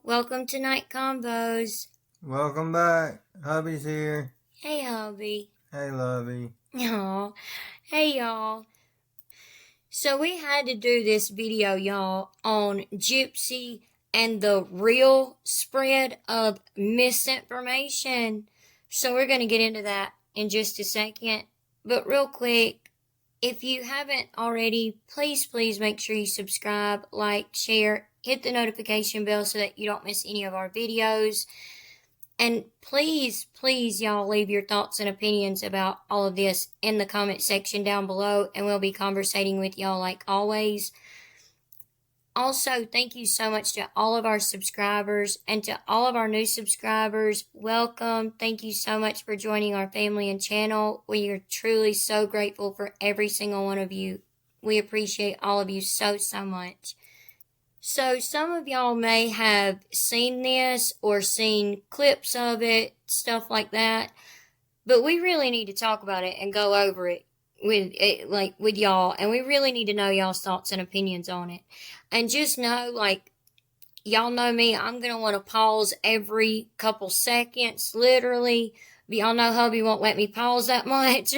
welcome to Night Combos. Welcome back. Hubby's here. Hey, hubby. Hey, lovey. Aw, hey, y'all. So we had to do this video, y'all, on Gypsy and the real spread of misinformation. So we're going to get into that in just a second. But real quick, if you haven't already, please make sure you subscribe, like, share, hit the notification bell so that you don't miss any of our videos. And please, y'all, leave your thoughts and opinions about all of this in the comment section down below, and we'll be conversating with y'all like always. Also, thank you so much to all of our subscribers and to all of our new subscribers. Welcome. Thank you so much for joining our family and channel. We are truly so grateful for every single one of you. We appreciate all of you so much. So some of y'all may have seen this or seen clips of it, stuff like that. But we really need to talk about it and go over it with y'all. And we really need to know y'all's thoughts and opinions on it. And just know, y'all know me, I'm going to want to pause every couple seconds, literally. But y'all know hubby won't let me pause that much.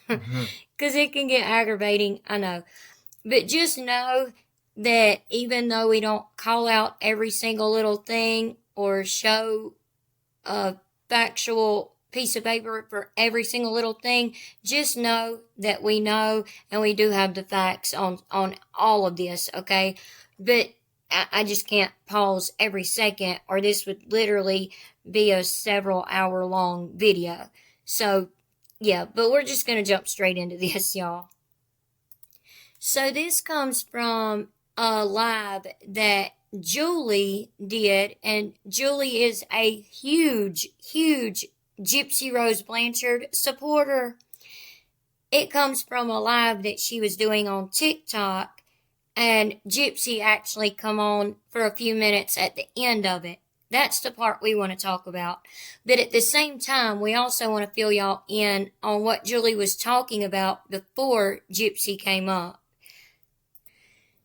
Because it can get aggravating, I know. But just know that even though we don't call out every single little thing or show a factual piece of paper for every single little thing, just know that we know and we do have the facts on all of this, okay? But I just can't pause every second or this would literally be a several hour long video. So, yeah, but we're just going to jump straight into this, y'all. So this comes from a live that Julie did, and Julie is a huge Gypsy Rose Blanchard supporter. It comes from a live that she was doing on TikTok, and Gypsy actually come on for a few minutes at the end of it. That's the part we want to talk about. But at the same time, we also want to fill y'all in on what Julie was talking about before Gypsy came up.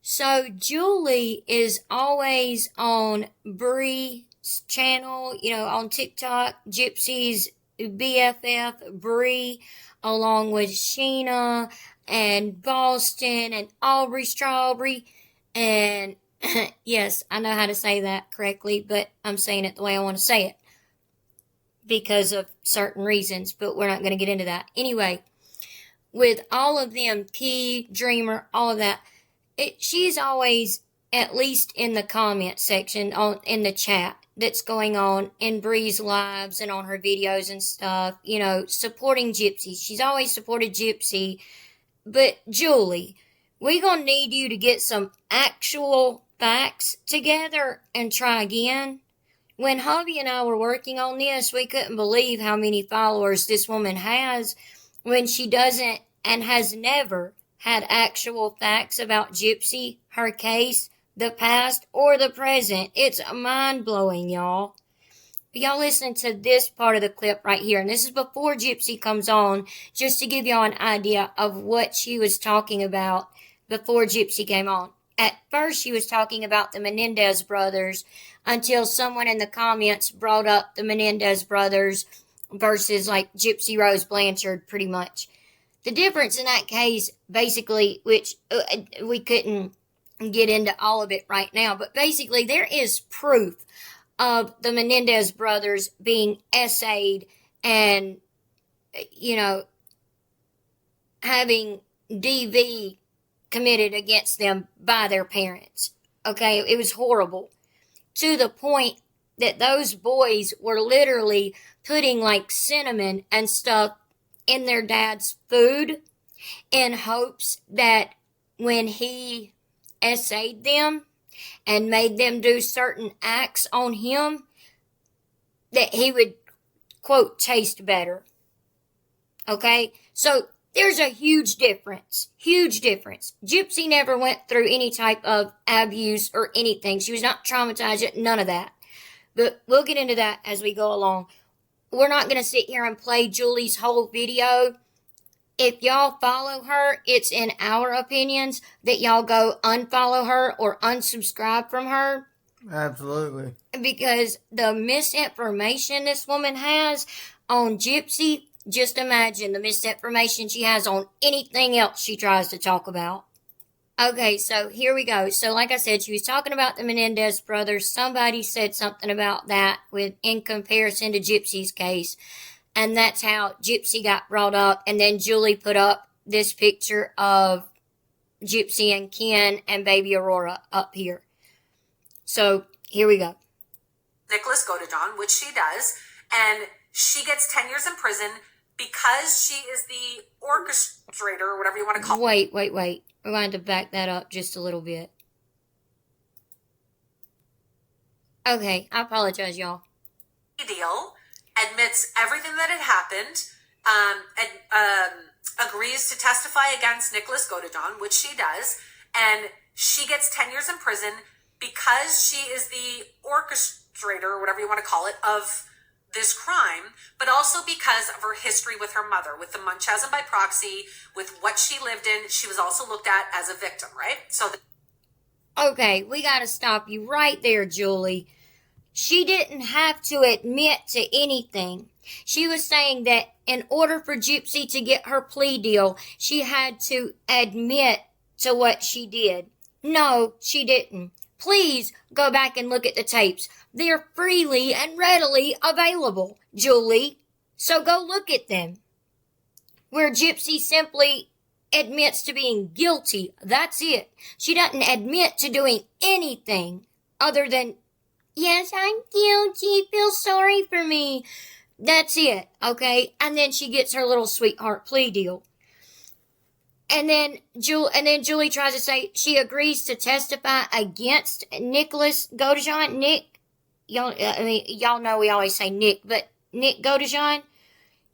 So Julie is always on Bree's channel, on TikTok, Gypsy's BFF, Bree, along with Sheena and Boston and Aubrey Strawberry. And yes, I know how to say that correctly, but I'm saying it the way I want to say it because of certain reasons, but we're not going to get into that. Anyway, with all of them, Key, Dreamer, all of that, she's always, at least in the comment section, in the chat that's going on in Bree's lives and on her videos and stuff, supporting Gypsy. She's always supported Gypsy. But Julie, we gonna need you to get some actual facts together and try again. When hubby and I were working on this, we couldn't believe how many followers this woman has when she doesn't and has never had actual facts about Gypsy, her case, the past, or the present. It's mind-blowing, y'all. But y'all listen to this part of the clip right here. And this is before Gypsy comes on, just to give y'all an idea of what she was talking about before Gypsy came on. At first, she was talking about the Menendez brothers until someone in the comments brought up the Menendez brothers versus, Gypsy Rose Blanchard, pretty much. The difference in that case, basically, which we couldn't get into all of it right now, but basically there is proof of the Menendez brothers being essayed and, having DV committed against them by their parents. Okay, it was horrible. To the point that those boys were literally putting cinnamon and stuff in their dad's food in hopes that when he essayed them and made them do certain acts on him, that he would, quote, taste better. Okay? So there's a huge difference. Huge difference. Gypsy never went through any type of abuse or anything. She was not traumatized, none of that. But we'll get into that as we go along. We're not going to sit here and play Julie's whole video. If y'all follow her, it's in our opinions that y'all go unfollow her or unsubscribe from her. Absolutely. Because the misinformation this woman has on Gypsy, just imagine the misinformation she has on anything else she tries to talk about. Okay, so here we go. So like I said, she was talking about the Menendez brothers. Somebody said something about that in comparison to Gypsy's case. And that's how Gypsy got brought up. And then Julie put up this picture of Gypsy and Ken and baby Aurora up here. So here we go. Nicholas Godejohn, which she does, and she gets 10 years in prison because she is the orchestrator, or whatever you want to call it. Wait. We're going to back that up just a little bit. Okay, I apologize, y'all. Deal, admits everything that had happened, agrees to testify against Nicholas Godejohn, which she does, and she gets 10 years in prison because she is the orchestrator, or whatever you want to call it, of this crime, but also because of her history with her mother, with the Munchausen by proxy, with what she lived in. She was also looked at as a victim, right? Okay, we gotta stop you right there, Julie. She didn't have to admit to anything. She was saying that in order for Gypsy to get her plea deal, she had to admit to what she did. No, she didn't. Please go back and look at the tapes. They're freely and readily available, Julie. So go look at them. Where Gypsy simply admits to being guilty. That's it. She doesn't admit to doing anything other than, yes, I'm guilty. Feel sorry for me. That's it, okay? And then she gets her little sweetheart plea deal. And then Julie tries to say she agrees to testify against Nicholas Godejohn. Nick, y'all know we always say Nick, but Nick Godejohn.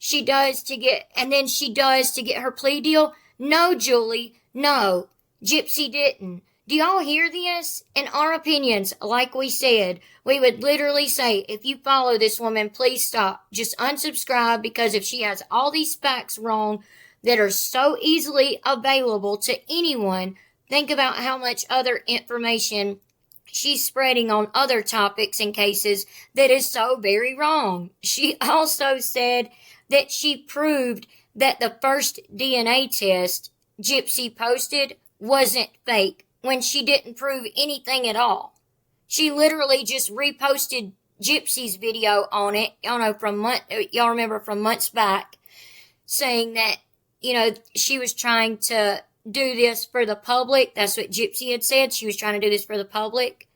She does to get her plea deal. No, Julie, no. Gypsy didn't. Do y'all hear this? In our opinions, like we said, we would literally say, if you follow this woman, please stop. Just unsubscribe, because if she has all these facts wrong that are so easily available to anyone, think about how much other information she's spreading on other topics and cases that is so very wrong. She also said that she proved that the first DNA test Gypsy posted wasn't fake, when she didn't prove anything at all. She literally just reposted Gypsy's video on it, y'all remember from months back, saying that, she was trying to do this for the public. That's what Gypsy had said. She was trying to do this for the public.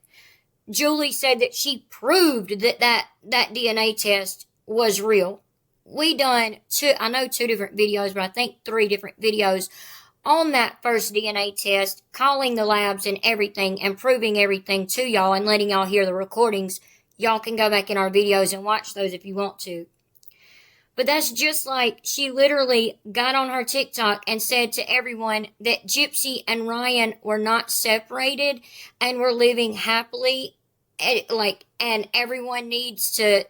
Julie said that she proved that DNA test was real. We done two different videos, but I think 3 different videos on that first DNA test, calling the labs and everything and proving everything to y'all and letting y'all hear the recordings. Y'all can go back in our videos and watch those if you want to. But that's just like she literally got on her TikTok and said to everyone that Gypsy and Ryan were not separated and were living happily. And everyone needs to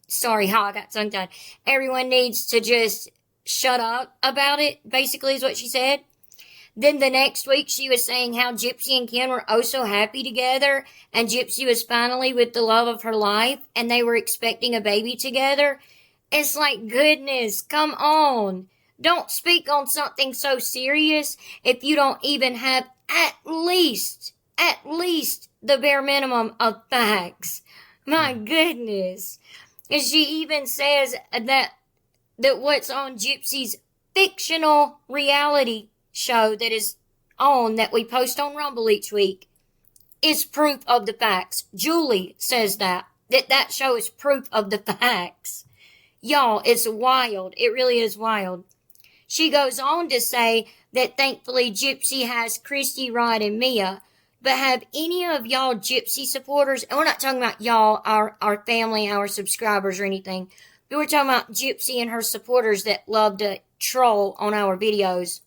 sorry how I got tongue tied. Everyone needs to just shut up about it, basically is what she said. Then the next week she was saying how Gypsy and Ken were oh so happy together, and Gypsy was finally with the love of her life, and they were expecting a baby together. It's like, goodness, come on. Don't speak on something so serious if you don't even have at least the bare minimum of facts. My goodness. And she even says that what's on Gypsy's fictional reality show that we post on Rumble each week is proof of the facts. Julie says that show is proof of the facts. Y'all, it's wild. It really is wild. She goes on to say that thankfully Gypsy has Christy, Rod, and Mia. But have any of y'all Gypsy supporters, and we're not talking about y'all, our family, our subscribers or anything, but we're talking about Gypsy and her supporters that love to troll on our videos.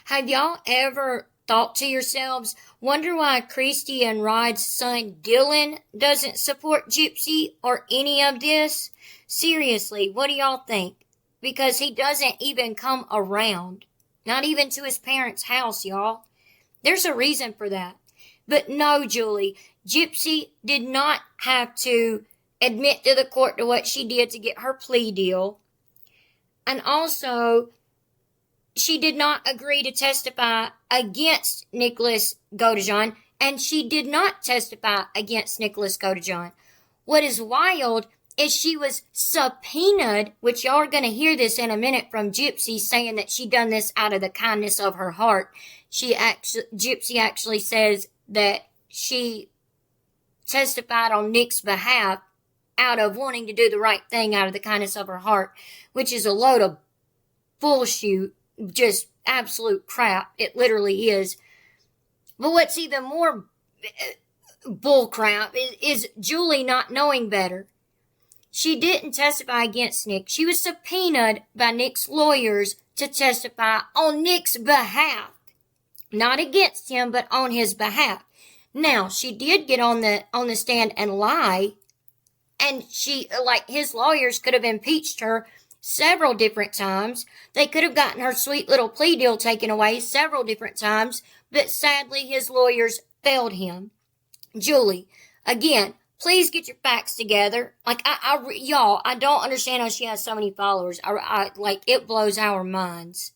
Have y'all ever thought to yourselves, wonder why Christy and Rod's son Dylan doesn't support Gypsy or any of this? Seriously, what do y'all think? Because he doesn't even come around. Not even to his parents' house, y'all. There's a reason for that. But no, Julie, Gypsy did not have to admit to the court to what she did to get her plea deal. And also, she did not agree to testify against Nicholas Godejohn, and she did not testify against Nicholas Godejohn. What is wild is she was subpoenaed, which y'all are going to hear this in a minute from Gypsy saying that she done this out of the kindness of her heart. Gypsy actually says that she testified on Nick's behalf out of wanting to do the right thing out of the kindness of her heart, which is a load of bullshit, just absolute crap. It literally is. But what's even more bull crap is Julie not knowing better. She didn't testify against Nick. She was subpoenaed by Nick's lawyers to testify on Nick's behalf. Not against him, but on his behalf. Now, she did get on the stand and lie, and his lawyers could have impeached her several different times. They could have gotten her sweet little plea deal taken away several different times, but sadly his lawyers failed him. Julie, again, please get your facts together. Y'all, I don't understand how she has so many followers. It blows our minds.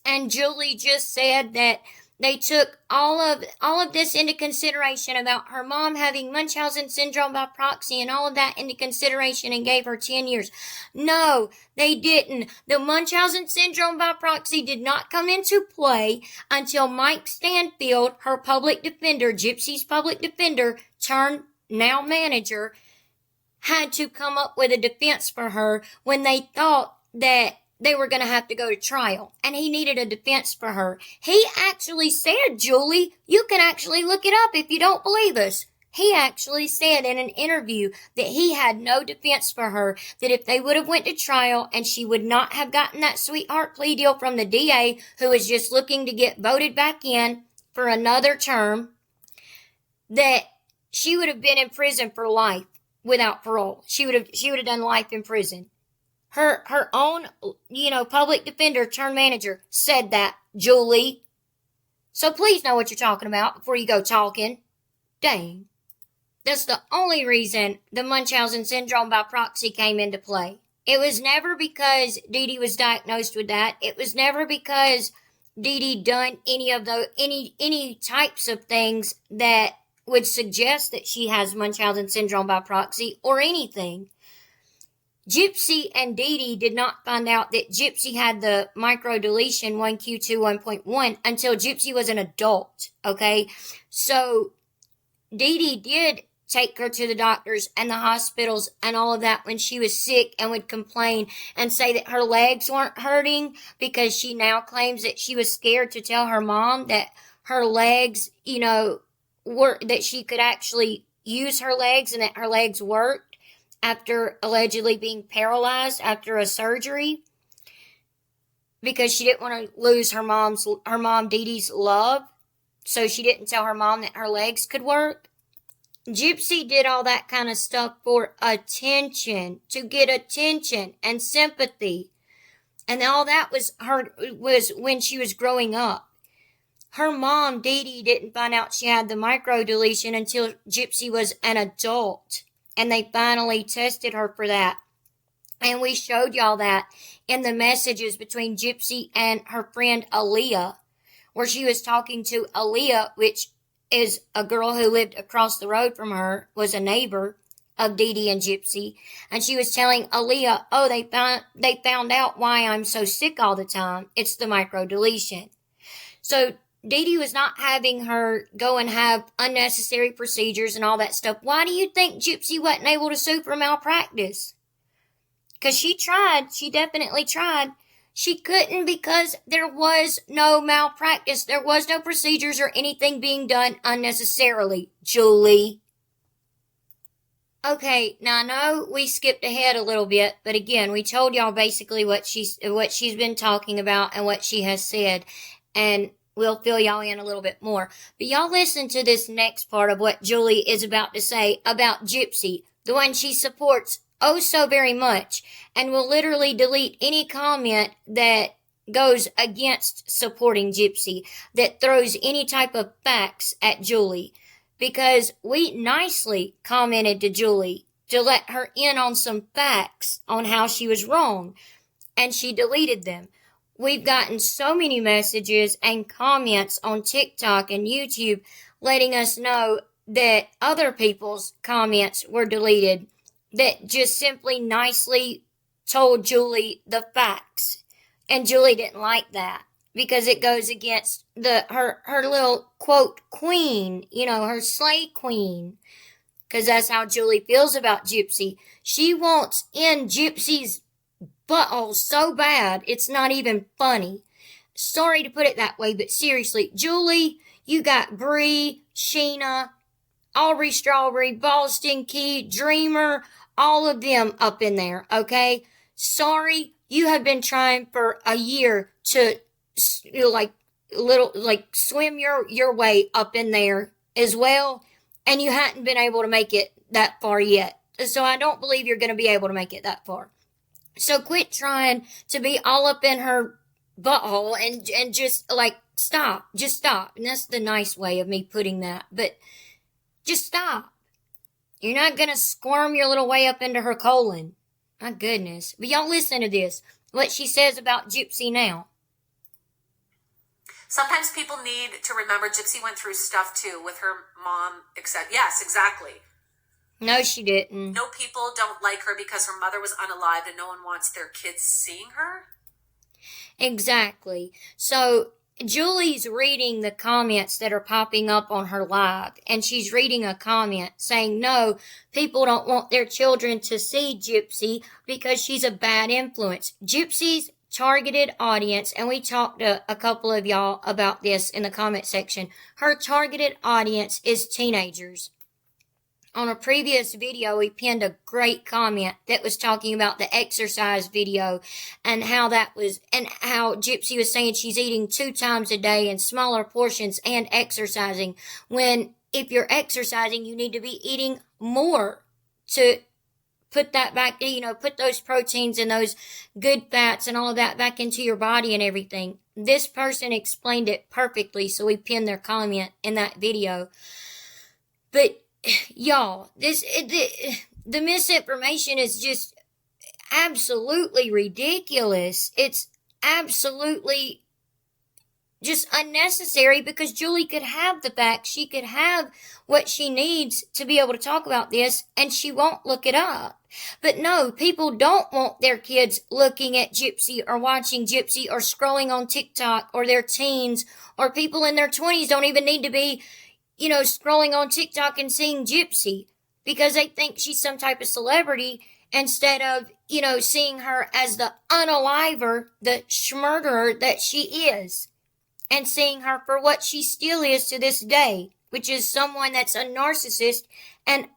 And Julie just said that they took all of this into consideration about her mom having Munchausen syndrome by proxy and all of that into consideration and gave her 10 years. No, they didn't. The Munchausen syndrome by proxy did not come into play until Mike Stanfield, her public defender, Gypsy's public defender, turned now manager, had to come up with a defense for her when they thought that they were going to have to go to trial, and he needed a defense for her. He actually said, Julie, you can actually look it up if you don't believe us. He actually said in an interview that he had no defense for her, that if they would have went to trial and she would not have gotten that sweetheart plea deal from the DA, who was just looking to get voted back in for another term, that she would have been in prison for life without parole. She would have done life in prison. Her own, public defender turned manager said that, Julie. So please know what you're talking about before you go talking. Dang. That's the only reason the Munchausen syndrome by proxy came into play. It was never because Dee Dee was diagnosed with that. It was never because Dee Dee done any types of things that would suggest that she has Munchausen syndrome by proxy or anything. Gypsy and Dee Dee did not find out that Gypsy had the microdeletion 1Q2 1.1 until Gypsy was an adult, okay? So Dee Dee did take her to the doctors and the hospitals and all of that when she was sick and would complain and say that her legs weren't hurting because she now claims that she was scared to tell her mom that her legs, that she could actually use her legs and that her legs worked after allegedly being paralyzed after a surgery because she didn't want to lose her mom Dee Dee's love, so she didn't tell her mom that her legs could work. Gypsy did all that kind of stuff for attention, to get attention and sympathy, and all that was when she was growing up. Her mom, Dee Dee, didn't find out she had the microdeletion until Gypsy was an adult. And they finally tested her for that. And we showed y'all that in the messages between Gypsy and her friend Aaliyah, where she was talking to Aaliyah, which is a girl who lived across the road from her, was a neighbor of Dee Dee and Gypsy. And she was telling Aaliyah, they found out why I'm so sick all the time. It's the microdeletion. So Dee Dee was not having her go and have unnecessary procedures and all that stuff. Why do you think Gypsy wasn't able to sue for malpractice? Because she tried. She definitely tried. She couldn't because there was no malpractice. There was no procedures or anything being done unnecessarily, Julie. Okay, now I know we skipped ahead a little bit, but again, we told y'all basically what she's been talking about and what she has said. And we'll fill y'all in a little bit more. But y'all listen to this next part of what Julie is about to say about Gypsy, the one she supports oh so very much, and will literally delete any comment that goes against supporting Gypsy, that throws any type of facts at Julie, because we nicely commented to Julie to let her in on some facts on how she was wrong, and she deleted them. We've gotten so many messages and comments on TikTok and YouTube letting us know that other people's comments were deleted that just simply nicely told Julie the facts. And Julie didn't like that because it goes against her little quote queen, her slay queen. Because that's how Julie feels about Gypsy. She wants in Gypsy's butthole so bad, it's not even funny. Sorry to put it that way, but seriously, Julie, you got Bree, Sheena, Aubrey Strawberry, Boston Key, Dreamer, all of them up in there, okay? Sorry, you have been trying for a year to, swim your way up in there as well, and you hadn't been able to make it that far yet. So I don't believe you're going to be able to make it that far. So quit trying to be all up in her butthole and just, stop. Just stop. And that's the nice way of me putting that. But just stop. You're not going to squirm your little way up into her colon. My goodness. But y'all listen to this. What she says about Gypsy now. Sometimes people need to remember Gypsy went through stuff too with her mom, etc. Yes, exactly. No, she didn't. No, people don't like her because her mother was unalived and no one wants their kids seeing her. Exactly. So Julie's reading the comments that are popping up on her live, and she's reading a comment saying, no, people don't want their children to see Gypsy because she's a bad influence. Gypsy's targeted audience, and we talked to a couple of y'all about this in the comment section, her targeted audience is teenagers. On a previous video, we pinned a great comment that was talking about the exercise video and how Gypsy was saying she's eating 2 times a day in smaller portions and exercising, when if you're exercising, you need to be eating more to put that back, put those proteins and those good fats and all of that back into your body and everything. This person explained it perfectly, so we pinned their comment in that video. But y'all, the misinformation is just absolutely ridiculous. It's absolutely just unnecessary because Julie could have the facts. She could have what she needs to be able to talk about this, and she won't look it up. But no, people don't want their kids looking at Gypsy or watching Gypsy or scrolling on TikTok, or their teens or people in their 20s don't even need to be scrolling on TikTok and seeing Gypsy because they think she's some type of celebrity instead of, seeing her as the unaliver, the schmurderer that she is, and seeing her for what she still is to this day, which is someone that's a narcissist and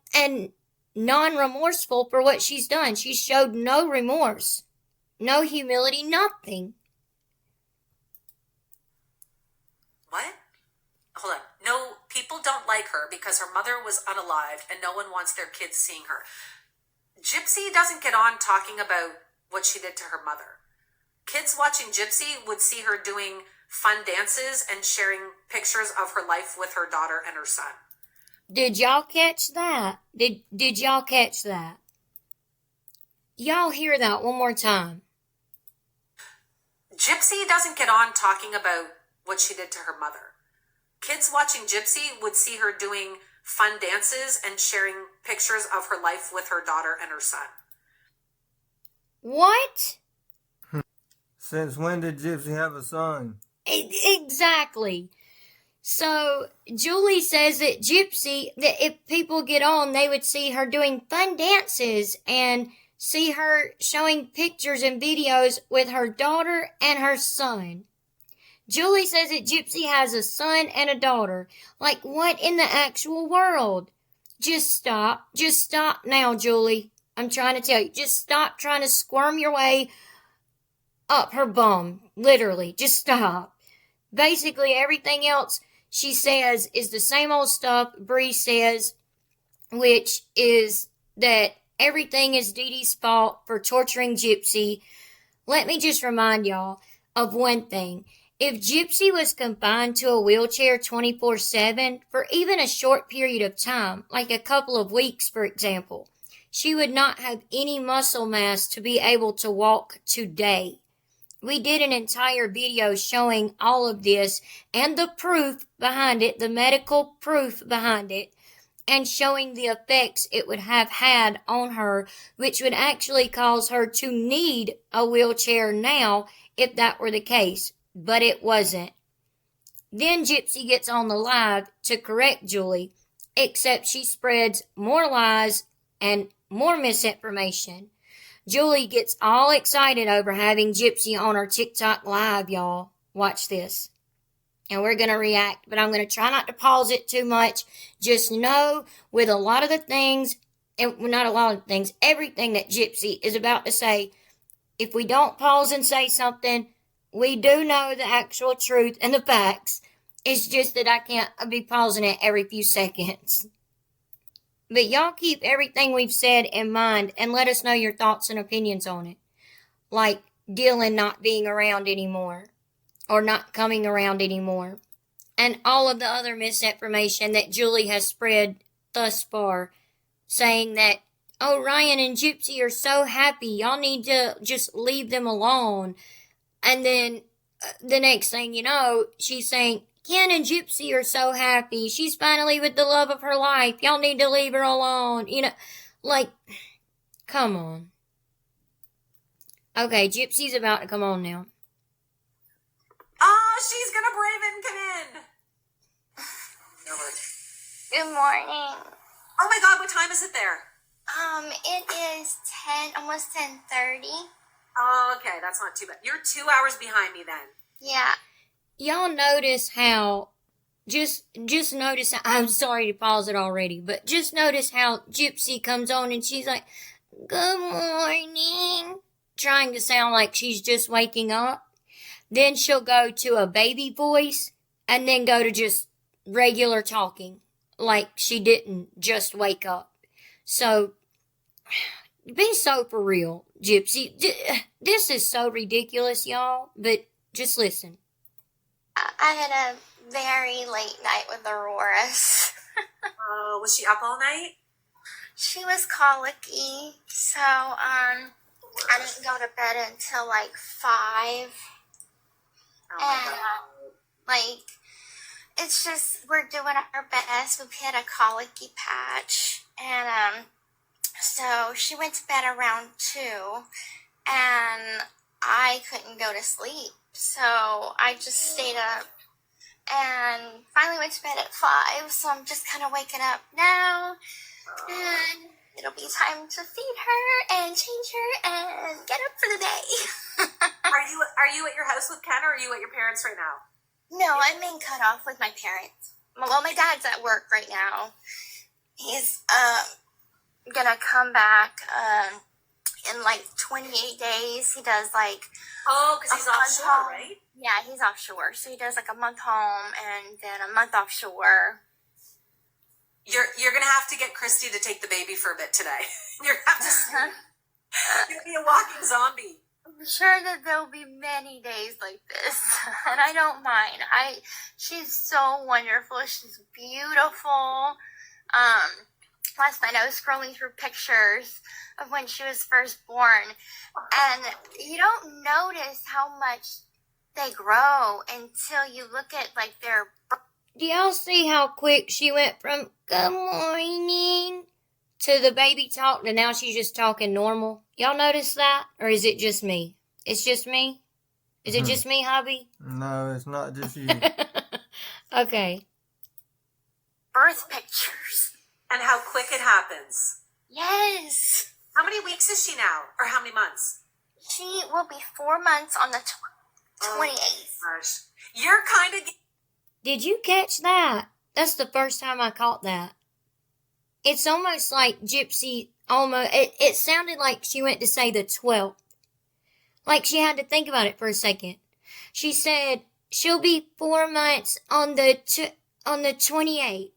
non-remorseful for what she's done. She showed no remorse, no humility, nothing. What? Hold on. No, people don't like her because her mother was unalived and no one wants their kids seeing her. Gypsy doesn't get on talking about what she did to her mother. Kids watching Gypsy would see her doing fun dances and sharing pictures of her life with her daughter and her son. Did y'all catch that? Did y'all catch that? Y'all hear that one more time. Gypsy doesn't get on talking about what she did to her mother. Kids watching Gypsy would see her doing fun dances and sharing pictures of her life with her daughter and her son. What? Since when did Gypsy have a son? Exactly. So Julie says that Gypsy, that if people get on, they would see her doing fun dances and see her showing pictures and videos with her daughter and her son. Julie says that Gypsy has a son and a daughter. Like, what in the actual world? Just stop. Just stop now, Julie. I'm trying to tell you. Just stop trying to squirm your way up her bum. Literally. Just stop. Basically, everything else she says is the same old stuff Bree says, which is that everything is Dee Dee's fault for torturing Gypsy. Let me just remind y'all, of one thing. If Gypsy was confined to a wheelchair 24/7 for even a short period of time, like a couple of weeks, for example, she would not have any muscle mass to be able to walk today. We did an entire video showing all of this and the proof behind it, the medical proof behind it, and showing the effects it would have had on her, which would actually cause her to need a wheelchair now if that were the case. But it wasn't. Then Gypsy gets on the live to correct Julie, except she spreads more lies and more misinformation. Julie gets all excited over having Gypsy on her TikTok live, y'all. Watch this. And we're going to react, but I'm going to try not to pause it too much. Just know with a lot of the things, and not a lot of things, everything that Gypsy is about to say, if we don't pause and say something, we do know the actual truth and the facts. It's just that I can't be pausing it every few seconds. But y'all keep everything we've said in mind and let us know your thoughts and opinions on it. Like Dylan not being around anymore or not coming around anymore. And all of the other misinformation that Julie has spread thus far, saying that, oh, Ryan and Gypsy are so happy. Y'all need to just leave them alone. And then the next thing you know, she's saying, Ken and Gypsy are so happy. She's finally with the love of her life. Y'all need to leave her alone. You know, like, come on. Okay, Gypsy's about to come on now. Oh, she's going to brave it and come in. Good morning. Oh my God, what time is it there? It is almost 10:30. Oh, okay, that's not too bad. You're 2 hours behind me then. Yeah. Y'all notice how, just notice, I'm sorry to pause it already, but just notice how Gypsy comes on and she's like, good morning, trying to sound like she's just waking up. Then she'll go to a baby voice and then go to just regular talking, like she didn't just wake up. So, be so for real, Gypsy. This is so ridiculous, y'all, but just listen. I had a very late night with Aurora's. Was she up all night? She was colicky, so I didn't go to bed until like 5. Oh my And God. like, it's just, we're doing our best. We've hit a colicky patch, and so she went to bed around 2, and I couldn't go to sleep. So I just stayed up and finally went to bed at 5. So I'm just kind of waking up now, and it'll be time to feed her and change her and get up for the day. Are you at your house with Ken, or are you at your parents right now? No, I'm being cut off with my parents. Well, my dad's at work right now. He's gonna come back in like 28 days. He does like Because he's offshore, right? Yeah, he's offshore. So he does like a month home and then a month offshore. You're gonna have to get Christy to take the baby for a bit today. You're gonna have to. You'll be a walking zombie. I'm sure that there'll be many days like this, and I don't mind. She's so wonderful. She's beautiful. Last night I was scrolling through pictures of when she was first born, and you don't notice how much they grow until you look at like their. Do y'all see how quick she went from good morning to the baby talk to now she's just talking normal? Y'all notice that? Or is it just me? It's just me? Is it just me, hubby? No, it's not just you. Okay. Birth pictures. And how quick it happens. Yes. How many weeks is she now? Or how many months? She will be 4 months on the 28th. Gosh. You're kind of... Did you catch that? That's the first time I caught that. It's almost like Gypsy it sounded like she went to say the 12th. Like she had to think about it for a second. She said she'll be 4 months on the 28th.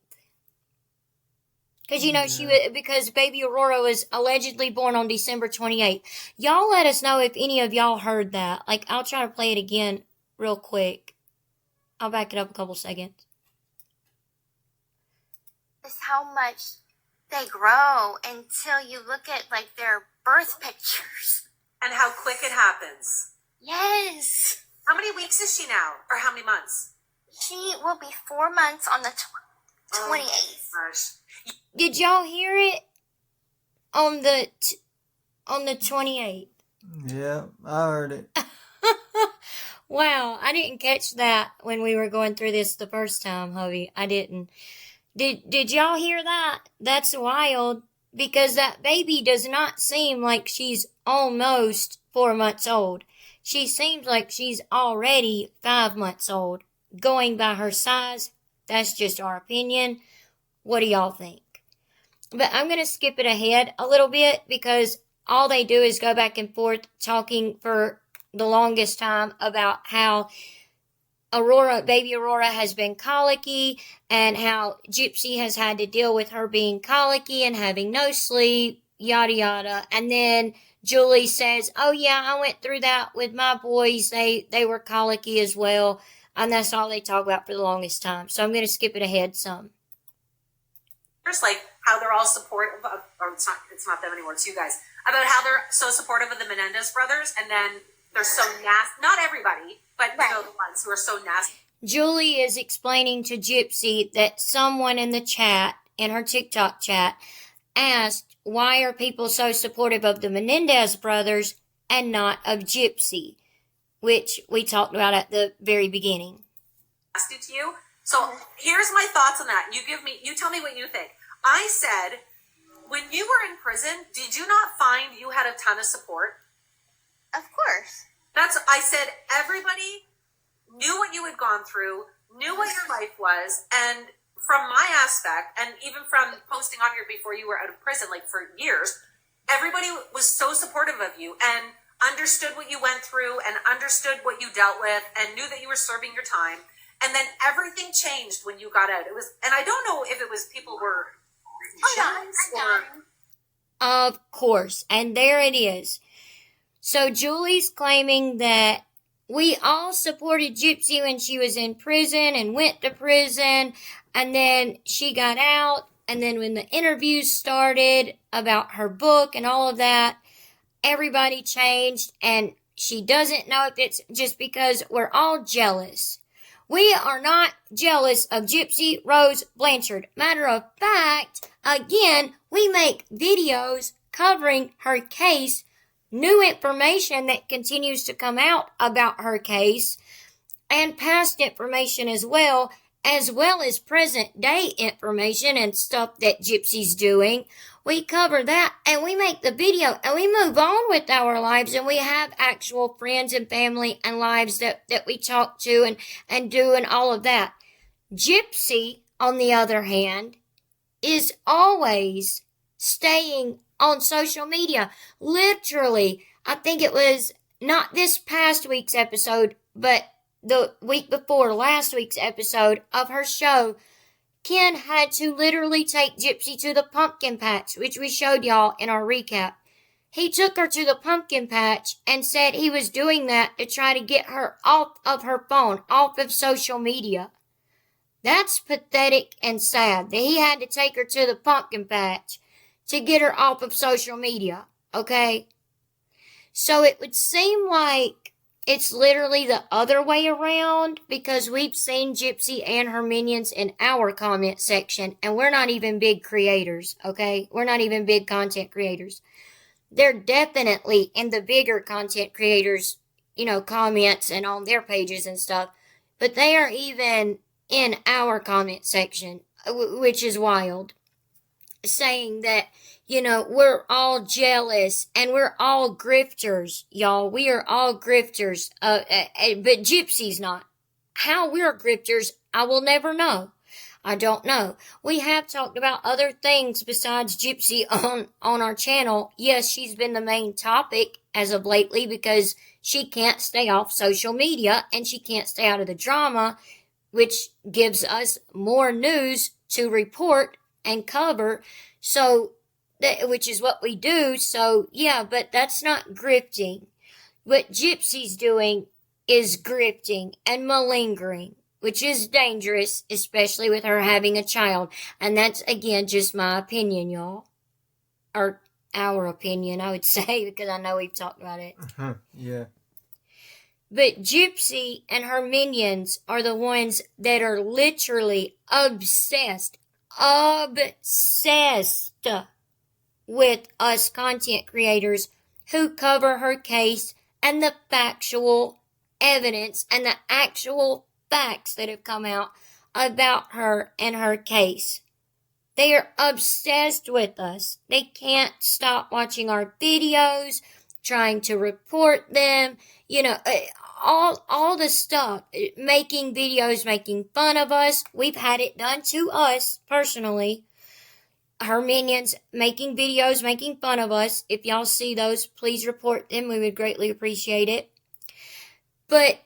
Because, because baby Aurora was allegedly born on December 28th. Y'all let us know if any of y'all heard that. Like, I'll try to play it again real quick. I'll back it up a couple seconds. Is how much they grow until you look at, like, their birth pictures. And how quick it happens. Yes. How many weeks is she now? Or how many months? She will be 4 months on the 28th. Gosh. Did y'all hear it on the 28th? Yeah, I heard it. Wow, I didn't catch that when we were going through this the first time, hubby. I didn't. Did y'all hear that? That's wild, because that baby does not seem like she's almost 4 months old. She seems like she's already 5 months old. Going by her size, that's just our opinion. What do y'all think? But I'm going to skip it ahead a little bit, because all they do is go back and forth talking for the longest time about how baby Aurora has been colicky, and how Gypsy has had to deal with her being colicky and having no sleep, yada yada. And then Julie says, oh yeah, I went through that with my boys. They were colicky as well. And that's all they talk about for the longest time. So I'm going to skip it ahead some. There's like how they're all supportive of, or it's not them anymore, it's you guys, about how they're so supportive of the Menendez brothers, and then they're so nasty. Not everybody, but you know, the ones who are so nasty. Julie is explaining to Gypsy that someone in the chat, in her TikTok chat, asked, why are people so supportive of the Menendez brothers and not of Gypsy? Which we talked about at the very beginning. Nasty to you. So here's my thoughts on that. You tell me what you think. I said, when you were in prison, did you not find you had a ton of support? Of course. I said everybody knew what you had gone through, knew what your life was, and from my aspect, and even from posting on here before you were out of prison, like for years, everybody was so supportive of you and understood what you went through and understood what you dealt with and knew that you were serving your time. And then everything changed when you got out. And I don't know if it was people were jealous or... Of course. And there it is. So Julie's claiming that we all supported Gypsy when she was in prison and went to prison, and then she got out, and then when the interviews started about her book and all of that, everybody changed, and she doesn't know if it's just because we're all jealous. We are not jealous of Gypsy Rose Blanchard. Matter of fact, again, we make videos covering her case, new information that continues to come out about her case, and past information as well as present day information and stuff that Gypsy's doing. We cover that, and we make the video, and we move on with our lives, and we have actual friends and family and lives that we talk to and do and all of that. Gypsy, on the other hand, is always staying on social media. Literally, I think it was not this past week's episode, but the week before last week's episode of her show, Ken had to literally take Gypsy to the pumpkin patch, which we showed y'all in our recap. He took her to the pumpkin patch and said he was doing that to try to get her off of her phone, off of social media. That's pathetic and sad that he had to take her to the pumpkin patch to get her off of social media, okay? So it would seem like it's literally the other way around, because we've seen Gypsy and her minions in our comment section, and we're not even big creators, okay? We're not even big content creators. They're definitely in the bigger content creators, comments and on their pages and stuff, but they are even in our comment section, which is wild, saying that, we're all jealous and we're all grifters, y'all. We are all grifters, but Gypsy's not. How we're grifters, I will never know. I don't know. We have talked about other things besides Gypsy on our channel. Yes, she's been the main topic as of lately because she can't stay off social media and she can't stay out of the drama, which gives us more news to report and cover, so which is what we do. So yeah, but that's not grifting. What Gypsy's doing is grifting and malingering, which is dangerous, especially with her having a child. And that's, again, just my opinion, y'all. Or our opinion, I would say, because I know we've talked about it. Yeah. But Gypsy and her minions are the ones that are literally obsessed with us content creators who cover her case and the factual evidence and the actual facts that have come out about her and her case. They are obsessed with us. They can't stop watching our videos, trying to report them, all the stuff, making videos, making fun of us. We've had it done to us personally. Her minions making videos, making fun of us. If y'all see those, please report them. We would greatly appreciate it. But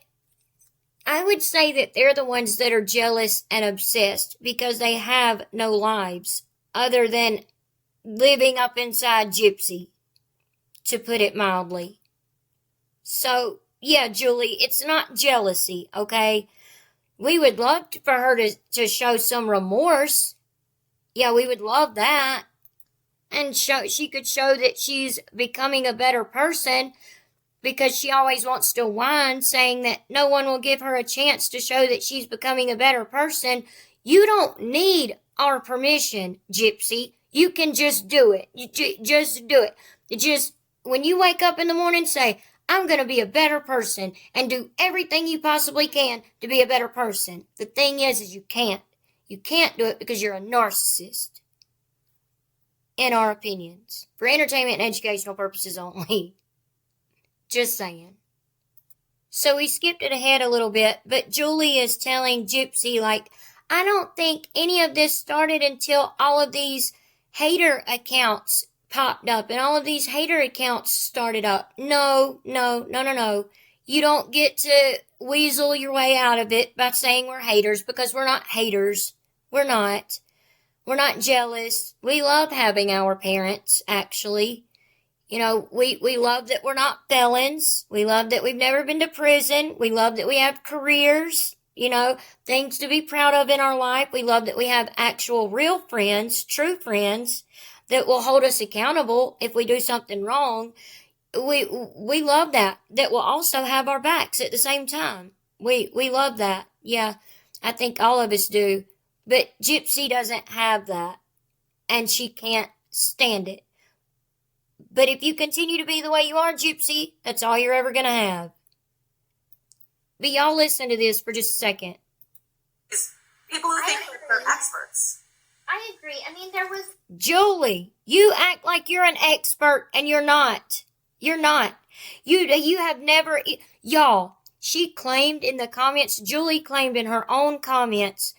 I would say that they're the ones that are jealous and obsessed because they have no lives other than living up inside Gypsy, to put it mildly. So, yeah, Julie, it's not jealousy, okay? We would love for her to show some remorse. Yeah, we would love that. And she could show that she's becoming a better person, because she always wants to whine, saying that no one will give her a chance to show that she's becoming a better person. You don't need our permission, Gypsy. You can just do it. You just do it. Just, when you wake up in the morning, say, I'm going to be a better person, and do everything you possibly can to be a better person. The thing is you can't. You can't do it because you're a narcissist. In our opinions. For entertainment and educational purposes only. Just saying. So we skipped it ahead a little bit, but Julie is telling Gypsy, I don't think any of this started until all of these hater accounts popped up and all of these hater accounts started up. No. You don't get to weasel your way out of it by saying we're haters, because we're not haters. We're not. We're not jealous. We love having our parents, actually. We love that we're not felons. We love that we've never been to prison. We love that we have careers, things to be proud of in our life. We love that we have actual real friends, true friends, that will hold us accountable if we do something wrong. We love that will also have our backs at the same time. We love that. Yeah, I think all of us do. But Gypsy doesn't have that, and she can't stand it. But if you continue to be the way you are, Gypsy, that's all you're ever going to have. But y'all listen to this for just a second. People who think they're experts. I agree. I mean, there was... Julie, you act like you're an expert, and you're not. You're not. You have never... Y'all, she claimed in the comments, Julie claimed in her own comments,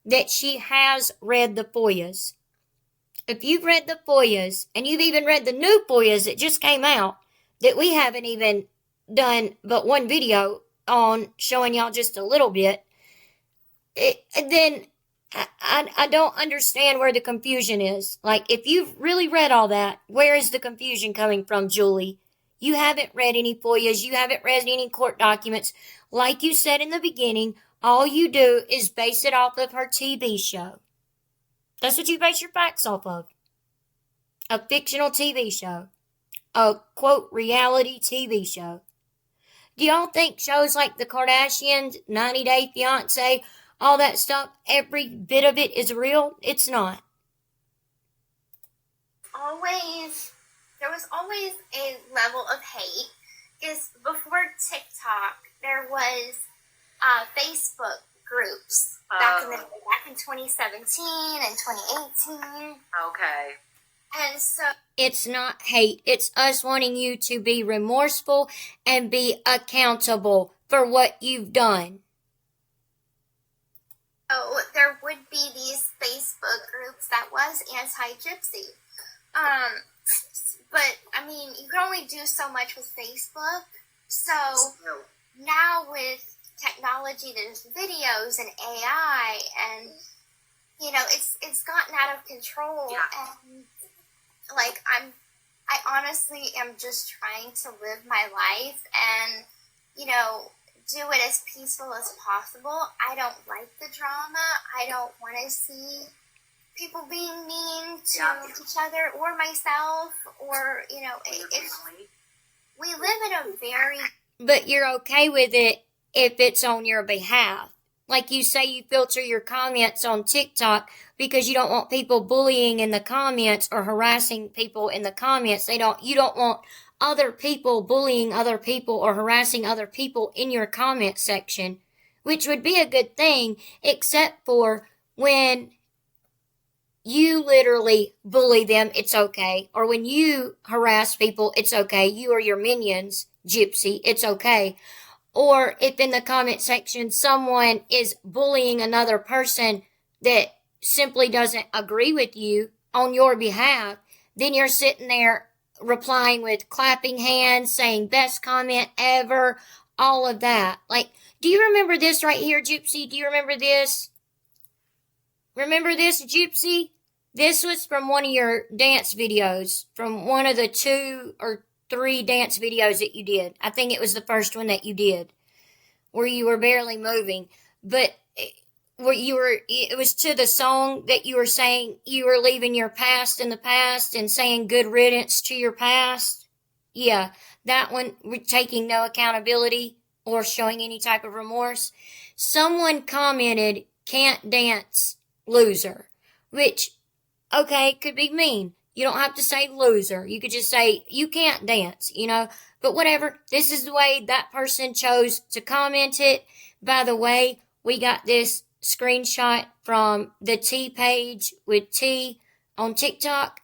that she has read the FOIAs. If you've read the FOIAs, and you've even read the new FOIAs that just came out, that we haven't even done but one video on, showing y'all just a little bit, then I don't understand where the confusion is. If you've really read all that, where is the confusion coming from, Julie? You haven't read any FOIAs. You haven't read any court documents. Like you said in the beginning, all you do is base it off of her TV show. That's what you base your facts off of. A fictional TV show. A, quote, reality TV show. Do y'all think shows like The Kardashians, 90 Day Fiancé, all that stuff, every bit of it is real? It's not. There was always a level of hate. Because before TikTok, there was Facebook groups back in 2017 and 2018. Okay. And so it's not hate. It's us wanting you to be remorseful and be accountable for what you've done. So there would be these Facebook groups that was anti-Gypsy. But I mean, you can only do so much with Facebook. So now with technology, there's videos and AI and you know, it's gotten out of control, and like I honestly am just trying to live my life and, you know, do it as peaceful as possible. I don't like the drama. I don't want to see people being mean to each other or myself, or, you know, we live in a very... But you're okay with it if it's on your behalf. Like you say, you filter your comments on TikTok because you don't want people bullying in the comments or harassing people in the comments. You don't want other people bullying other people or harassing other people in your comment section, which would be a good thing, except for when you literally bully them, it's okay. Or when you harass people, it's okay. You or your minions, Gypsy, it's okay. Or if in the comment section someone is bullying another person that simply doesn't agree with you on your behalf, then you're sitting there replying with clapping hands, saying best comment ever, all of that. Like, do you remember this right here, Gypsy? Do you remember this? Remember this, Gypsy? This was from one of your dance videos, from one of the 2 or 3 dance videos that you did. I think it was the first one that you did, where you were barely moving, but where it was to the song that you were saying you were leaving your past in the past and saying good riddance to your past. Yeah, that one, taking no accountability or showing any type of remorse. Someone commented, can't dance, loser, which, okay, could be mean. You don't have to say loser. You could just say, you can't dance, you know. But whatever, this is the way that person chose to comment it. By the way, we got this screenshot from the T page with T on TikTok.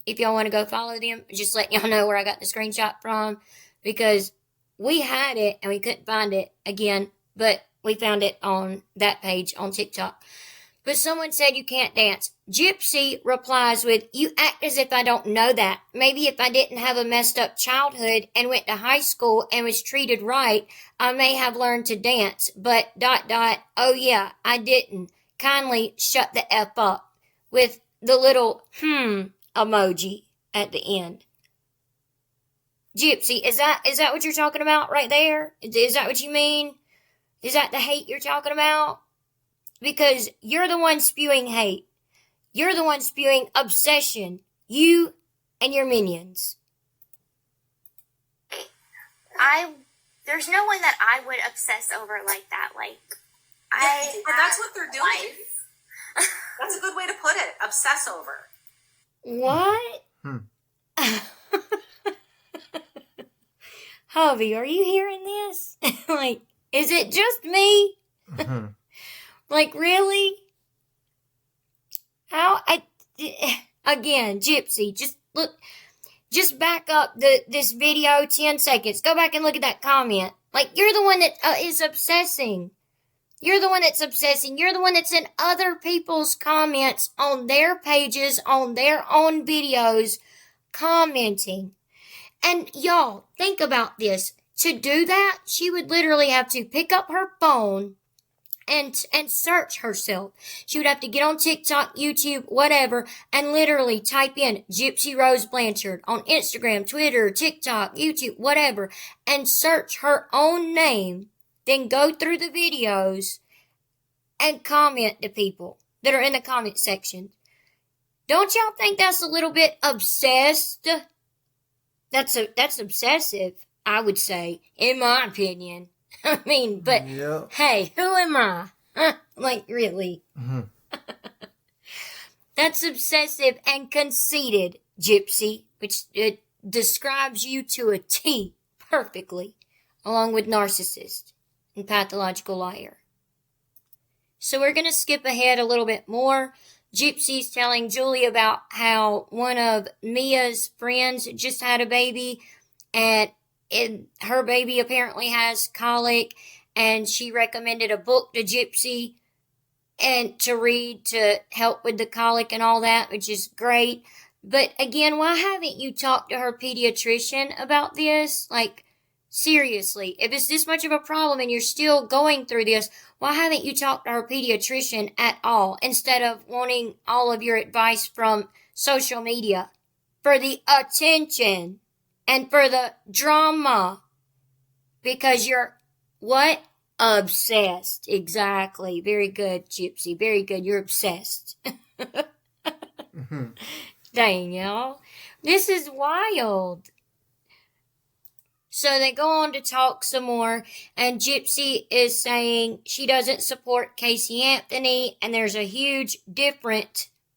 If y'all want to go follow them, just let y'all know where I got the screenshot from, because we had it and we couldn't find it again, but we found it on that page on TikTok. But someone said you can't dance. Gypsy replies with, you act as if I don't know that. Maybe if I didn't have a messed up childhood and went to high school and was treated right, I may have learned to dance. But ... oh yeah, I didn't. Kindly shut the F up. With the little emoji at the end. Gypsy, is that what you're talking about right there? Is that what you mean? Is that the hate you're talking about? Because you're the one spewing hate. You're the one spewing obsession. You and your minions. There's no one that I would obsess over like that. Like, but that's what they're doing. That's a good way to put it. Obsess over. What? Hubby, are you hearing this? Like, is it just me? Like, really? Again, Gypsy, just back up this video 10 seconds. Go back and look at that comment. Like, you're the one that is obsessing. You're the one that's obsessing. You're the one that's in other people's comments on their pages, on their own videos, commenting. And y'all, think about this. To do that, she would literally have to pick up her phone and search herself. She would have to get on TikTok, YouTube, whatever, and literally type in Gypsy Rose Blanchard on Instagram, Twitter, TikTok, YouTube, whatever, and search her own name, then go through the videos and comment to people that are in the comment section. Don't y'all think that's a little bit obsessed? That's obsessive, I would say, in my opinion. I mean, but hey, who am I? Like, really? That's obsessive and conceited, Gypsy, which describes you to a T perfectly, along with narcissist and pathological liar. So we're going to skip ahead a little bit more. Gypsy's telling Julie about how one of Mia's friends just had a baby, and her baby apparently has colic, and she recommended a book to Gypsy and to read to help with the colic and all that, which is great. But again, why haven't you talked to her pediatrician about this? Like, Seriously, if it's this much of a problem and you're still going through this, why haven't you talked to her pediatrician at all instead of wanting all of your advice from social media for the attention and for the drama? Because you're what? Obsessed. Exactly. Very good, Gypsy. Very good. You're obsessed. Dang, y'all. This is wild. So they go on to talk some more, and Gypsy is saying she doesn't support Casey Anthony, and there's a huge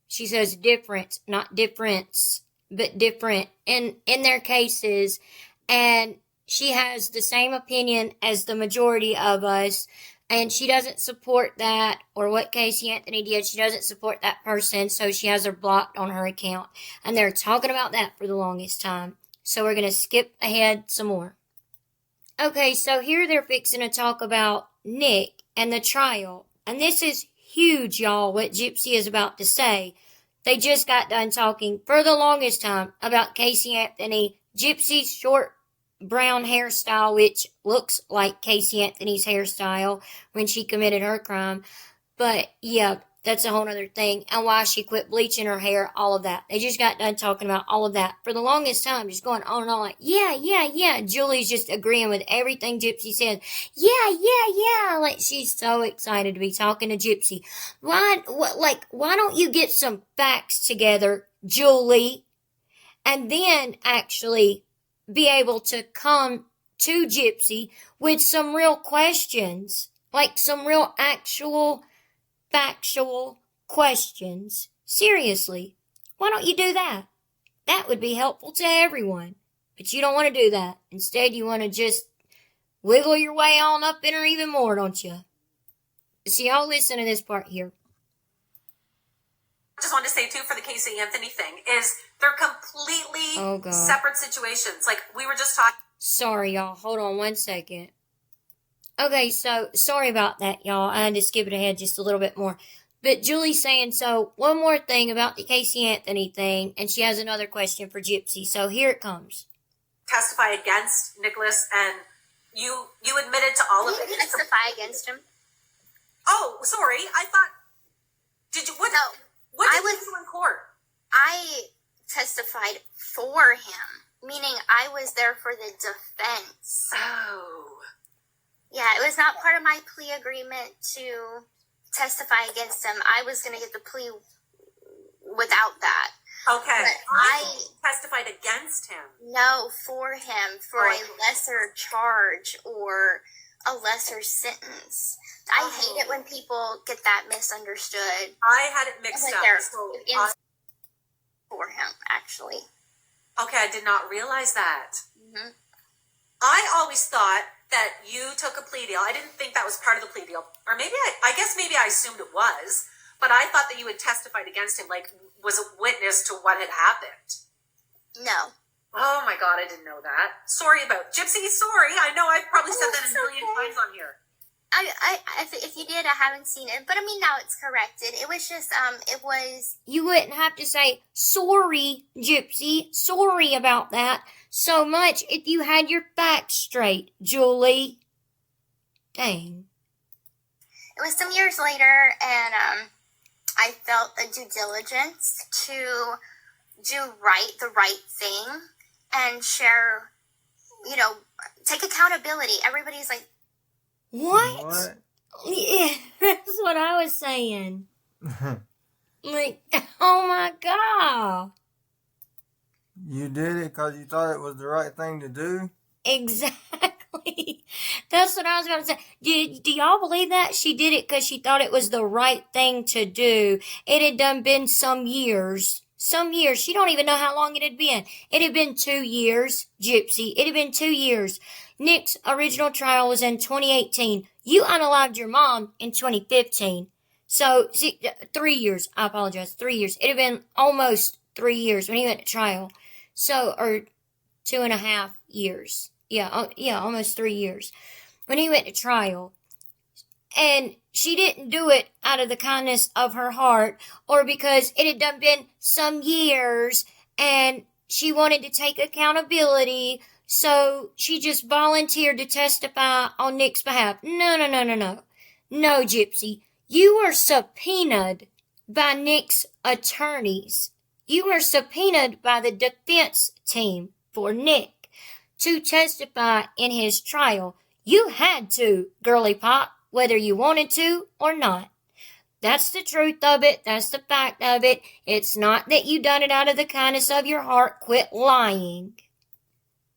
she says difference, not difference, but different in their cases, and she has the same opinion as the majority of us, and she doesn't support that, or what Casey Anthony did. She doesn't support that person, so she has her blocked on her account, and they're talking about that for the longest time. So we're going to skip ahead some more. Okay, so here they're fixing to talk about Nick and the trial. And this is huge, y'all, what Gypsy is about to say. They just got done talking for the longest time about Casey Anthony, Gypsy's short brown hairstyle, which looks like Casey Anthony's hairstyle when she committed her crime. But yeah, that's a whole other thing. And why she quit bleaching her hair, all of that. They just got done talking about all of that for the longest time, just going on and on like, yeah. Julie's just agreeing with everything Gypsy said. Yeah. Like, she's so excited to be talking to Gypsy. Why don't you get some facts together, Julie, and then actually be able to come to Gypsy with some real questions, like some real actual factual questions. Seriously, why don't you do that? That would be helpful to everyone. But you don't want to do that. Instead, you want to just wiggle your way on up in her even more, don't you? See, y'all listen to this part here. I just wanted to say, too, for the Casey Anthony thing, is they're completely separate situations. Like, we were just talking. Sorry, y'all. Hold on one second. Okay, so sorry about that, y'all. I had to skip it ahead just a little bit more. But Julie's saying, so one more thing about the Casey Anthony thing, and she has another question for Gypsy. So here it comes. Testify against Nicholas, and you admitted to all of it. Testify against him. Oh, sorry. I thought. Did you? What? No, what did you do in court? I testified for him, meaning I was there for the defense. Oh. Yeah, it was not part of my plea agreement to testify against him. I was going to get the plea without that. Okay. But I testified against him. No, for him, for a lesser charge or a lesser sentence. I hate it when people get that misunderstood. I had it mixed up. For him, actually. Okay, I did not realize that. Mm-hmm. I always thought that you took a plea deal. I didn't think that was part of the plea deal. Or maybe I guess maybe I assumed it was. But I thought that you had testified against him, like was a witness to what had happened. No. Oh my God, I didn't know that. Sorry about Gypsy. Sorry, I know I've probably said that a million times on here. If you did, I haven't seen it. But I mean, now it's corrected. It was just, it was. You wouldn't have to say, sorry, Gypsy, sorry about that so much if you had your facts straight, Julie. Dang. It was some years later, and I felt the due diligence to do the right thing and share, take accountability. Everybody's like, What? Yeah, that's what I was saying. Like, oh my God. You did it because you thought it was the right thing to do? Exactly. That's what I was about to say. Do y'all believe that? She did it because she thought it was the right thing to do. It had been some years. She don't even know how long it had been. It had been 2 years, Gypsy. It had been 2 years. Nick's original trial was in 2018. You unalived your mom in 2015. So, 3 years. I apologize. 3 years. It had been almost 3 years when he went to trial. So, or 2.5 years. Yeah, almost 3 years. When he went to trial. And she didn't do it out of the kindness of her heart or because it had been some years and she wanted to take accountability. So she just volunteered to testify on Nick's behalf. No. No, Gypsy. You were subpoenaed by Nick's attorneys. You were subpoenaed by the defense team for Nick to testify in his trial. You had to, girly pop, whether you wanted to or not. That's the truth of it. That's the fact of it. It's not that you done it out of the kindness of your heart. Quit lying.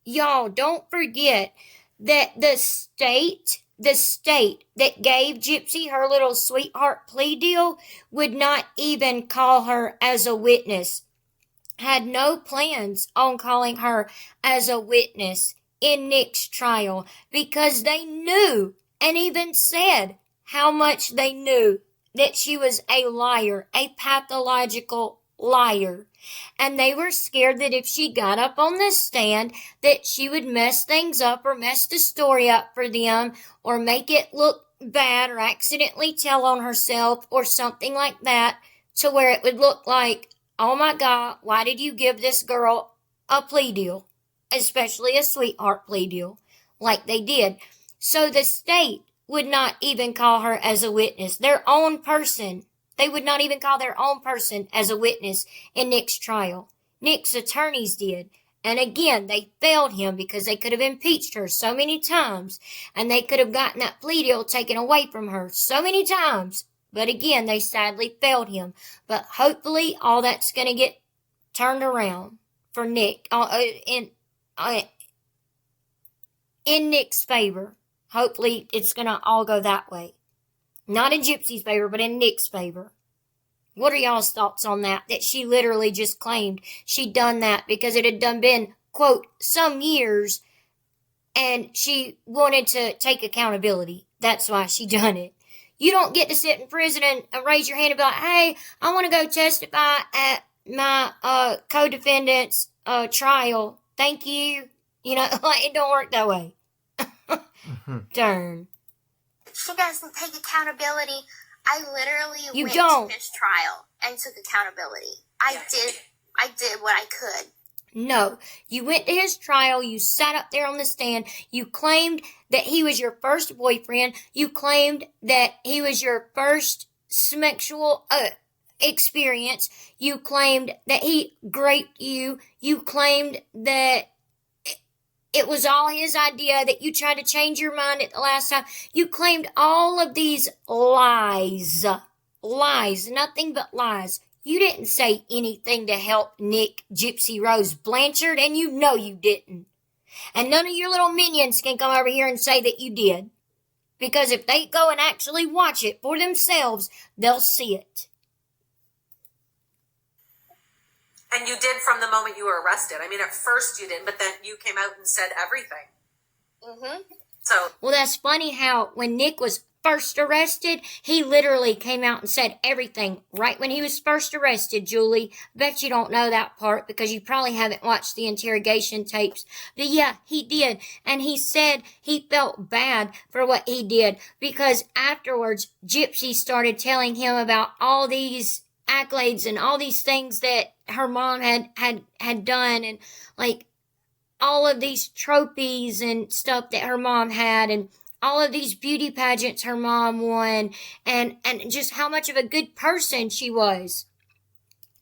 Y'all, don't forget that the state that gave Gypsy her little sweetheart plea deal would not even call her as a witness. Had no plans on calling her as a witness in Nick's trial because they knew and even said how much they knew that she was a liar, a pathological liar. And they were scared that if she got up on the stand, that she would mess things up or mess the story up for them or make it look bad or accidentally tell on herself or something like that, to where it would look like, oh my God, why did you give this girl a plea deal? Especially a sweetheart plea deal, like they did. So the state would not even call her as a witness. Their own person. They would not even call their own person as a witness in Nick's trial. Nick's attorneys did. And again, they failed him because they could have impeached her so many times. And they could have gotten that plea deal taken away from her so many times. But again, they sadly failed him. But hopefully all that's going to get turned around for Nick. In Nick's favor. Hopefully it's going to all go that way. Not in Gypsy's favor, but in Nick's favor. What are y'all's thoughts on that? That she literally just claimed she'd done that because it had done been, quote, some years, and she wanted to take accountability. That's why she done it. You don't get to sit in prison and raise your hand and be like, hey, I want to go testify at my co-defendant's trial. Thank you. You know, like, it don't work that way. Darn. She doesn't take accountability. I literally went don't. to his trial and took accountability. I did what I could. No, you went to his trial, you sat up there on the stand, you claimed that he was your first boyfriend, you claimed that he was your first sexual experience, you claimed that he raped you, you claimed that it was all his idea, that you tried to change your mind at the last time. You claimed all of these lies. Lies. Nothing but lies. You didn't say anything to help Nick Gypsy Rose Blanchard, and you know you didn't. And none of your little minions can come over here and say that you did. Because if they go and actually watch it for themselves, they'll see it. And you did from the moment you were arrested. I mean, at first you didn't, but then you came out and said everything. Mm-hmm. So, well, that's funny how when Nick was first arrested, he literally came out and said everything right when he was first arrested, Julie. Bet you don't know that part because you probably haven't watched the interrogation tapes. But yeah, he did. And he said he felt bad for what he did because afterwards, Gypsy started telling him about all these accolades and all these things that her mom had done, and like all of these trophies and stuff that her mom had, and all of these beauty pageants her mom won, and just how much of a good person she was.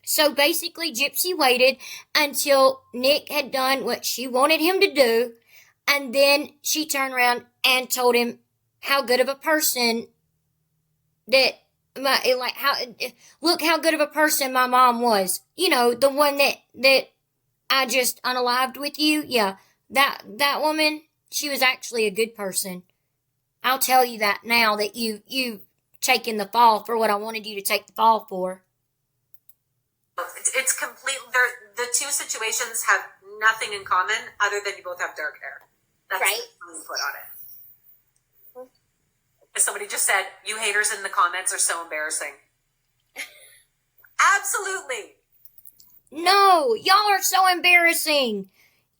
So basically Gypsy waited until Nick had done what she wanted him to do, and then she turned around and told him how good of a person that look how good of a person my mom was. You know, the one that I just unalived with you. Yeah, that woman, she was actually a good person. I'll tell you that now that you've taken the fall for what I wanted you to take the fall for. it's complete. The two situations have nothing in common other than you both have dark hair. That's right. what you put on it. Somebody just said, you haters in the comments are so embarrassing. Absolutely. No, y'all are so embarrassing.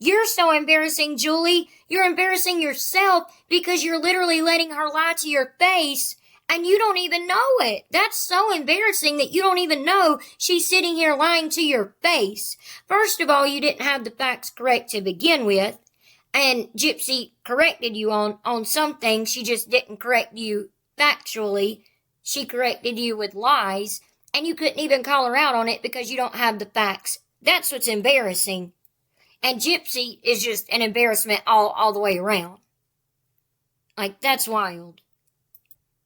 You're so embarrassing, Julie. You're embarrassing yourself because you're literally letting her lie to your face and you don't even know it. That's so embarrassing that you don't even know she's sitting here lying to your face. First of all, you didn't have the facts correct to begin with. And Gypsy corrected you on some things. She just didn't correct you factually. She corrected you with lies. And you couldn't even call her out on it because you don't have the facts. That's what's embarrassing. And Gypsy is just an embarrassment all the way around. Like, that's wild.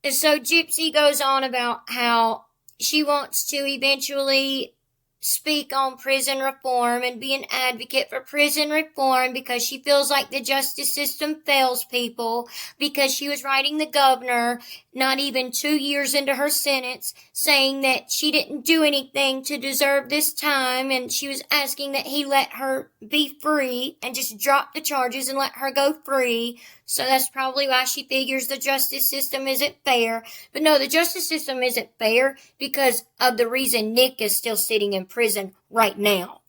And so Gypsy goes on about how she wants to eventually speak on prison reform and be an advocate for prison reform because she feels like the justice system fails people, because she was writing the governor not even 2 years into her sentence saying that she didn't do anything to deserve this time, and she was asking that he let her be free and just drop the charges and let her go free. So that's probably why she figures the justice system isn't fair. But no, the justice system isn't fair because of the reason Nick is still sitting in prison right now.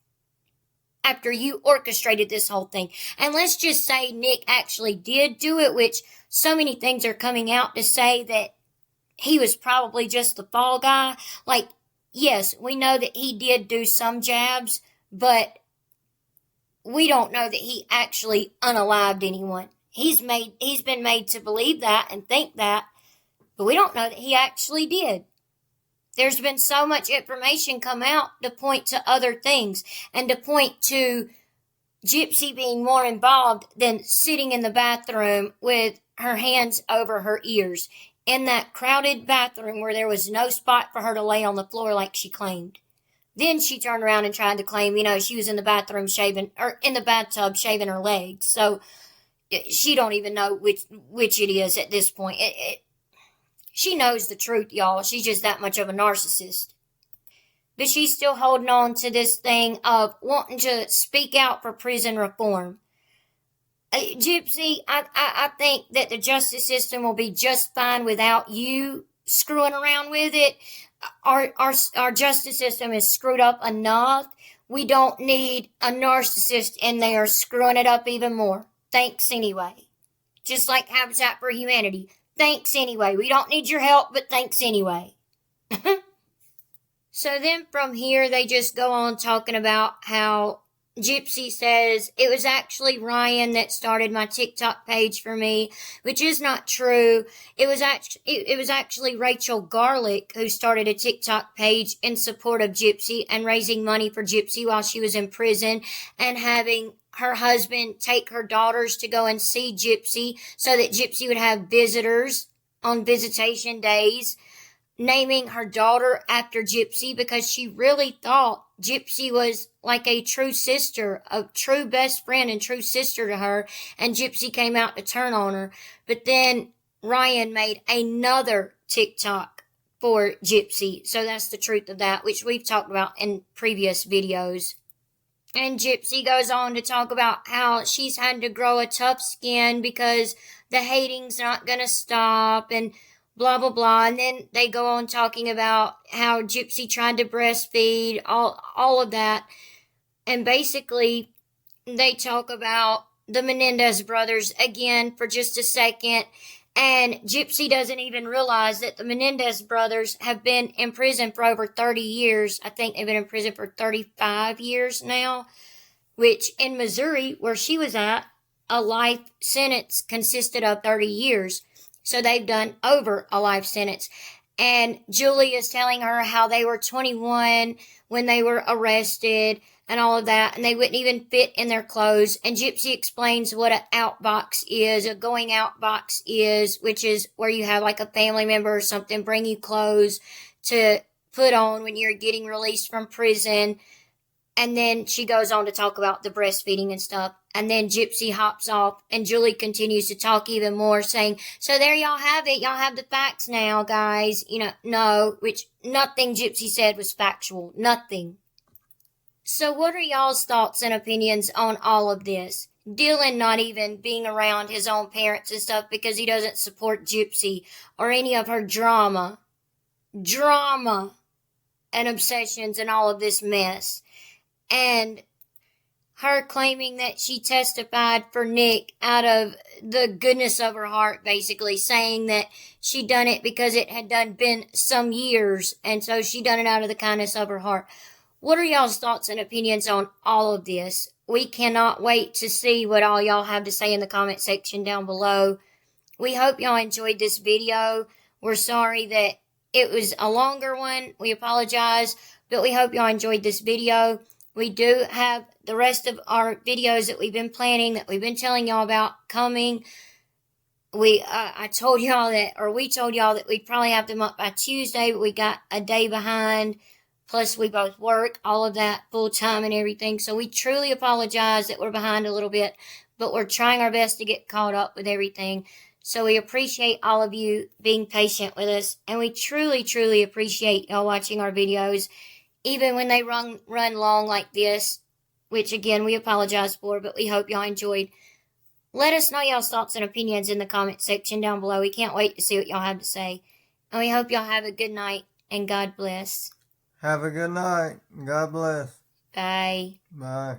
After you orchestrated this whole thing. And let's just say Nick actually did do it, which so many things are coming out to say that he was probably just the fall guy. Like, yes, we know that he did do some jabs, but we don't know that he actually unalived anyone. He's been made to believe that and think that, but we don't know that he actually did. There's been so much information come out to point to other things and to point to Gypsy being more involved than sitting in the bathroom with her hands over her ears in that crowded bathroom where there was no spot for her to lay on the floor like she claimed. Then she turned around and tried to claim, she was in the bathroom in the bathtub shaving her legs. So she don't even know which it is at this point. She knows the truth, y'all. She's just that much of a narcissist. But she's still holding on to this thing of wanting to speak out for prison reform. Gypsy, I think that the justice system will be just fine without you screwing around with it. Our justice system is screwed up enough. We don't need a narcissist in there screwing it up even more. Thanks anyway. Just like Habitat for Humanity. Thanks anyway. We don't need your help, but thanks anyway. So then from here, they just go on talking about how Gypsy says it was actually Ryan that started my TikTok page for me, which is not true. It was actually Rachel Garlick who started a TikTok page in support of Gypsy and raising money for Gypsy while she was in prison, and having her husband take her daughters to go and see Gypsy so that Gypsy would have visitors on visitation days, naming her daughter after Gypsy because she really thought Gypsy was like a true sister, a true best friend and true sister to her, and Gypsy came out to turn on her. But then Ryan made another TikTok for Gypsy, so that's the truth of that, which we've talked about in previous videos. And Gypsy goes on to talk about how she's had to grow a tough skin because the hating's not gonna stop and blah, blah, blah. And then they go on talking about how Gypsy tried to breastfeed, all of that. And basically, they talk about the Menendez brothers again for just a second. And Gypsy doesn't even realize that the Menendez brothers have been in prison for over 30 years. I think they've been in prison for 35 years now, which in Missouri, where she was at, a life sentence consisted of 30 years. So they've done over a life sentence. And Julie is telling her how they were 21 when they were arrested and all of that, and they wouldn't even fit in their clothes. And Gypsy explains what an out box is, a going out box is, which is where you have like a family member or something bring you clothes to put on when you're getting released from prison. And then she goes on to talk about the breastfeeding and stuff. And then Gypsy hops off and Julie continues to talk even more, saying, so there y'all have it. Y'all have the facts now, guys. No, which nothing Gypsy said was factual. Nothing. So what are y'all's thoughts and opinions on all of this? Dylan not even being around his own parents and stuff because he doesn't support Gypsy or any of her drama and obsessions and all of this mess. And her claiming that she testified for Nick out of the goodness of her heart, basically saying that she done it because it had been some years, and so she done it out of the kindness of her heart. What are y'all's thoughts and opinions on all of this? we cannot wait to see what all y'all have to say in the comment section down below. We hope y'all enjoyed this video. We're sorry that it was a longer one. We apologize, but we hope y'all enjoyed this video. We do have the rest of our videos that we've been planning, that we've been telling y'all about coming. I told y'all that, or we told y'all that we'd probably have them up by Tuesday, but we got a day behind. Plus, we both work, all of that, full time and everything. So we truly apologize that we're behind a little bit, but we're trying our best to get caught up with everything. So we appreciate all of you being patient with us, and we truly, truly appreciate y'all watching our videos, even when they run long like this, which again, we apologize for, but we hope y'all enjoyed. Let us know y'all's thoughts and opinions in the comment section down below. We can't wait to see what y'all have to say. And we hope y'all have a good night, and God bless. Have a good night. God bless. Bye. Bye.